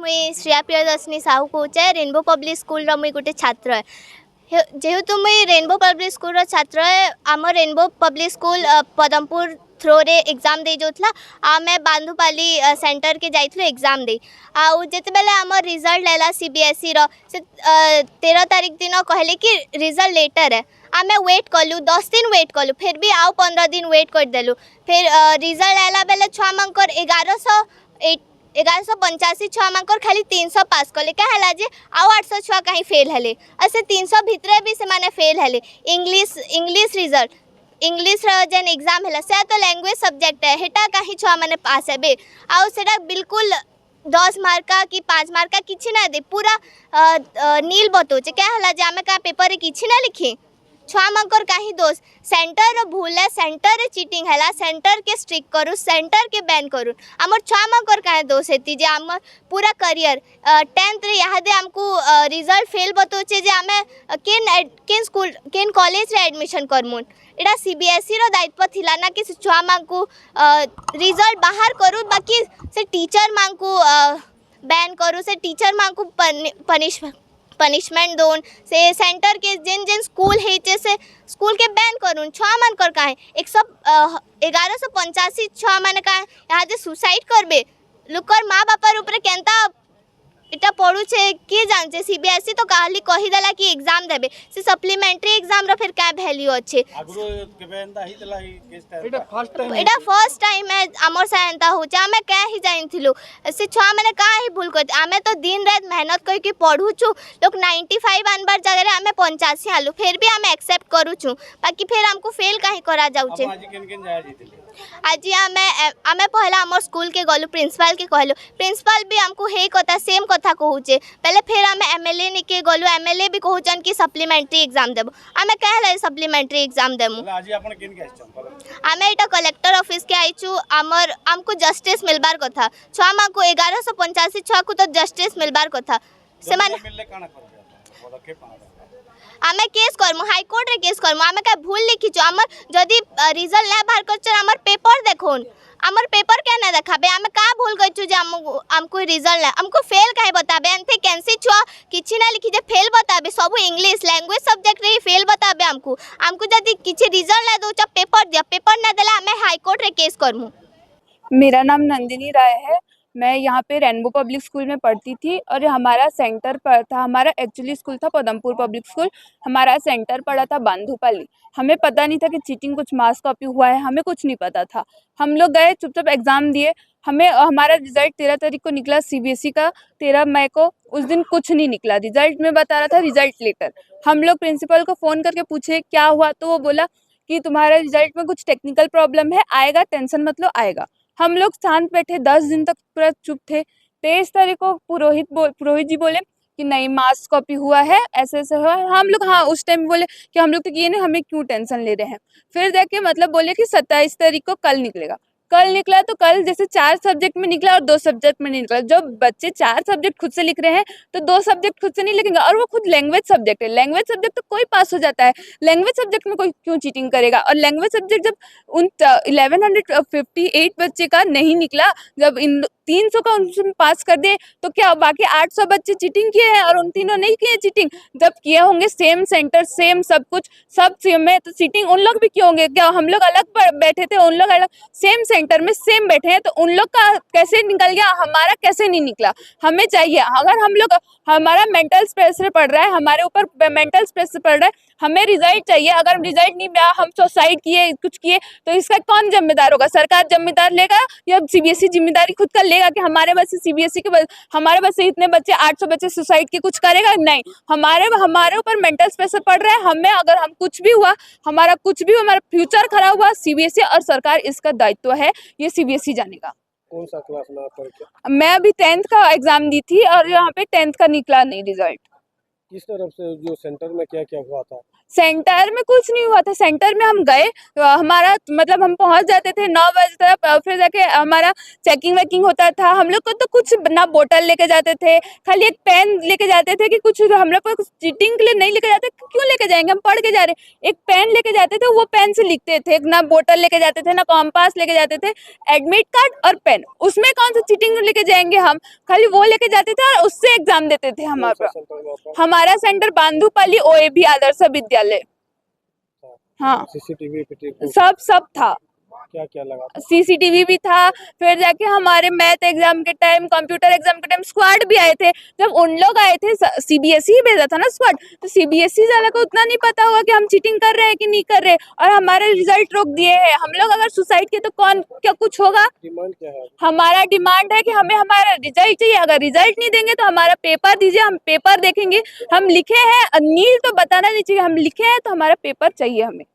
मुई श्रेया प्रियदर्शिनी साहू कहे rainbow Public school मुई गोटे छात्र है जेहेतु मुई रेनबो पब्लिक स्कूल छात्र है आम Rainbow Public School Padampur through रे एग्जाम दे जाऊला आमे बांधुपाली सेंटर के जाइलु एग्जाम दे आउ जेते बेले आम रिजल्ट लेला सीबीएसई रो से 13 तारीख दिन कहले कि रिजल्ट लेटर है आमे वेट कलु 10 दिन वेट कलु फिर भी आउ 15 दिन वेट कर देलु फिर रिजल्ट आला बेले छुआ मानकर 1185 छुआ मानकर खाली 300 पास कले क्या है जे आउ 800 छुआ कहीं फेल हेले से 300 भितरे भी से माने फेल हेले इंग्लिश रिजल्ट इंग्लिश जेन एग्जाम है से तो लैंग्वेज सब्जेक्ट है हेटा कहीं छुआ माने पास हेबे आउ सेटा बिल्कुल 10 मार्क का कि 5 मार्क का किछि ना दे पूरा नील बतौचे क्या है जे आमे का पेपर किछि ना लिखी छुआ मानकर कहीं दोष सेंटर भूल है सेंटर चीटिंग है सेंटर के स्ट्रिक करू सेंटर के बैन करू आमर छुआ मानकर कहीं दोष हेती जे आम पूरा करियर 10th रे यादे हमको रिजल्ट फेल बतौचे जे आमे केन स्कूल केन कॉलेज रे एडमिशन करमुन एटा सीबीएसई रो दायित्व थिला ना कि छुआ मानकू रिजल्ट बाहर करू बाकी से टीचर मानकू बैन करू से टीचर मानकू पनिशमेंट दोन से सेंटर के जिन जिन स्कूल है से स्कूल के बैन करूँ छुआ मान कर कहाँ 1185 छुआ मान कहाँ यहाँ जे सुसाइड करबे लुकर माँ बापार ऊपर केनता इटा पढ़ू छे किए जान सीबीएसई तो कहली कहीदेला कि एग्जाम देबे से सप्लीमेंट्री एग्जाम रो फिर क्या वैल्यू अच्छे एटा फर्स्ट टाइम है आमर से एंता होचे आमे क्या ही जानिथिलु से छुआ माने का ही भूल करते आमे तो दिन रात मेहनत करके पढ़ुछु लोग 95 आनबार जगह रे आमे 85 आलु फिर भी आमे एक्सेप्ट करूछु बाकी फिर हमको फेल काहे करा जाउचे आज आमे पहला आमर स्कूल के गलु प्रिंसिपल के कहलु प्रिंसिपल भी हमको हे कथा सेम कथा कहूचे पहले फिर आमे एमएलए निके गलु एमएलए भी कहूचन कि सप्लीमेंट्री एग्जाम देबो आमे कहले सप्लीमेंट्री एग्जाम देमु आज आपण केन के आछन आमे एटा कलेक्टर ऑफिस के आइछु आमर हमको जस्टिस मिलबार कथा छुआ मा को 1185 छुआ को तो जस्टिस मिलबार कथा से माने मिलले काना करबे पदक्षेप काना आमे केस करमु हाई कोर्ट रे केस करमु आमे का भूल लिखिछु आमर जदी रिजल्ट ले बाहर करछ आमर पेपर देखोन आमर पेपर क्या ना देखाबे आमे का भूल गइछु जे हमको रिजल्ट हमको फेल काहे बताबे एनथे कैंसी छुआ किछि ना लिखि जे फेल बताबे सब इंग्लिश लैंग्वेज सब्जेक्ट रे फेल बताबे हमको जदी किछि रिजल्ट ला दो पेपर दिया पेपर ना देला आमे हाई कोर्ट रे केस करमु। मेरा नाम नंदिनी राय है। मैं यहाँ पे रेनबो पब्लिक स्कूल में पढ़ती थी और हमारा सेंटर पर था हमारा एक्चुअली स्कूल था पदमपुर पब्लिक स्कूल हमारा सेंटर पड़ा था बांधुपाली। हमें पता नहीं था कि चीटिंग कुछ मास कॉपी हुआ है हमें कुछ नहीं पता था। हम लोग गए चुपचाप एग्ज़ाम दिए। हमें हमारा रिजल्ट 13 तारीख को निकला सीबीएसई का 13 मई को उस दिन कुछ नहीं निकला। रिजल्ट में बता रहा था रिजल्ट लेटर। हम लोग प्रिंसिपल को फ़ोन करके पूछे क्या हुआ तो वो बोला कि तुम्हारे रिजल्ट में कुछ टेक्निकल प्रॉब्लम है आएगा टेंशन मत लो आएगा। हम लोग शांत बैठे 10 दिन तक पूरा चुप थे। 23 तारीख को पुरोहित जी बोले कि नहीं मास कॉपी हुआ है ऐसे ऐसे हुआ है। हम लोग हाँ उस टाइम बोले कि हम लोग तो ये नहीं हमें क्यों टेंशन ले रहे हैं। फिर देखे मतलब बोले कि 27 तारीख को कल निकलेगा। कल निकला तो कल जैसे 4 सब्जेक्ट में निकला और 2 सब्जेक्ट में नहीं निकला। जब बच्चे 4 सब्जेक्ट खुद से लिख रहे हैं तो 2 सब्जेक्ट खुद से नहीं लिखेंगे और वो खुद लैंग्वेज सब्जेक्ट है। लैंग्वेज सब्जेक्ट तो कोई पास हो जाता है। लैंग्वेज सब्जेक्ट में कोई क्यों चीटिंग करेगा। और लैंग्वेज सब्जेक्ट जब उन 1158 बच्चे का नहीं निकला जब इन 300 का उनसे पास कर दे तो क्या बाकी 800 बच्चे चीटिंग किए हैं और उन तीनों नहीं किए चीटिंग। जब किए होंगे सेम सेंटर सेम सब कुछ सब सेम है तो चीटिंग उन लोग भी किए होंगे। क्या हम लोग अलग बैठे थे उन लोग अलग सेम सेंटर में सेम बैठे हैं तो उन लोग का कैसे निकल गया हमारा कैसे नहीं निकला। हमें चाहिए अगर हम लोग हमारा मेंटल प्रेशर पड़ रहा है हमारे ऊपर मेंटल प्रेशर पड़ रहा है हमें रिजल्ट चाहिए। अगर रिजल्ट नहीं मिला हम सुसाइड किए कुछ किए तो इसका कौन जिम्मेदार होगा। सरकार जिम्मेदार लेगा या सीबीएसई जिम्मेदारी खुद का लेगा कि हमारे बस से सीबीएसई के हमारे बस से इतने बच्चे 800 बच्चे सुसाइड के कुछ करेगा नहीं। हमारे ऊपर मेंटल प्रेशर पड़ रहा है। हमें अगर हम कुछ भी हुआ हमारा फ्यूचर खराब हुआ सीबीएसई और सरकार इसका दायित्व है ये सीबीएसई जानेगा। कौन सा क्लास में आप पढ़ते? मैं अभी 10th का एग्जाम दी थी और यहाँ पे 10th का निकला नहीं रिजल्ट। किस तरफ से जो सेंटर में क्या क्या हुआ था? सेंटर में कुछ नहीं हुआ था। सेंटर में हम गए तो हमारा मतलब हम पहुंच जाते थे 9 बजे तक, फिर जाके हमारा चेकिंग वेकिंग होता था। हम लोग को तो कुछ ना बोतल लेके जाते थे, खाली एक पेन लेके जाते थे कि कुछ हम लोग को चीटिंग के लिए नहीं लेके जाते। क्यों लेके जाएंगे, हम पढ़ के जा रहे। एक पेन लेके जाते थे, वो पेन से लिखते थे। ना बोतल लेके जाते थे, ना कॉम्पास लेके जाते थे। एडमिट कार्ड और पेन, उसमें कौन सा चीटिंग लेके जाएंगे हम। खाली वो लेके जाते थे और उससे एग्जाम देते थे कौन हमारा। सा सेंटर में आपका? हमारा सेंटर बांधुपाली OAB आदर्श विद्यालय। हाँ, सीसीटीवी पिटी सब था। क्या क्या लगा था? CCTV भी था। फिर जाके हमारे मैथ एग्जाम के टाइम, कंप्यूटर एग्जाम के टाइम स्क्वाड भी आए थे। जब उन लोग आए थे, CBSE ही भेजा था ना स्क्वाड, तो CBSE वाला को उतना नहीं पता होगा कि हम चीटिंग कर रहे हैं कि नहीं कर रहे, और हमारे रिजल्ट रोक दिए हैं। हम लोग अगर सुसाइड किए तो कौन क्या कुछ होगा। डिमांड क्या है? हमारा डिमांड है कि हमें हमारा रिजल्ट चाहिए। अगर रिजल्ट नहीं देंगे तो हमारा पेपर दीजिए, हम पेपर देखेंगे। हम लिखे हैं, नील तो बताना नहीं चाहिए, हम लिखे हैं तो हमारा पेपर चाहिए हमें।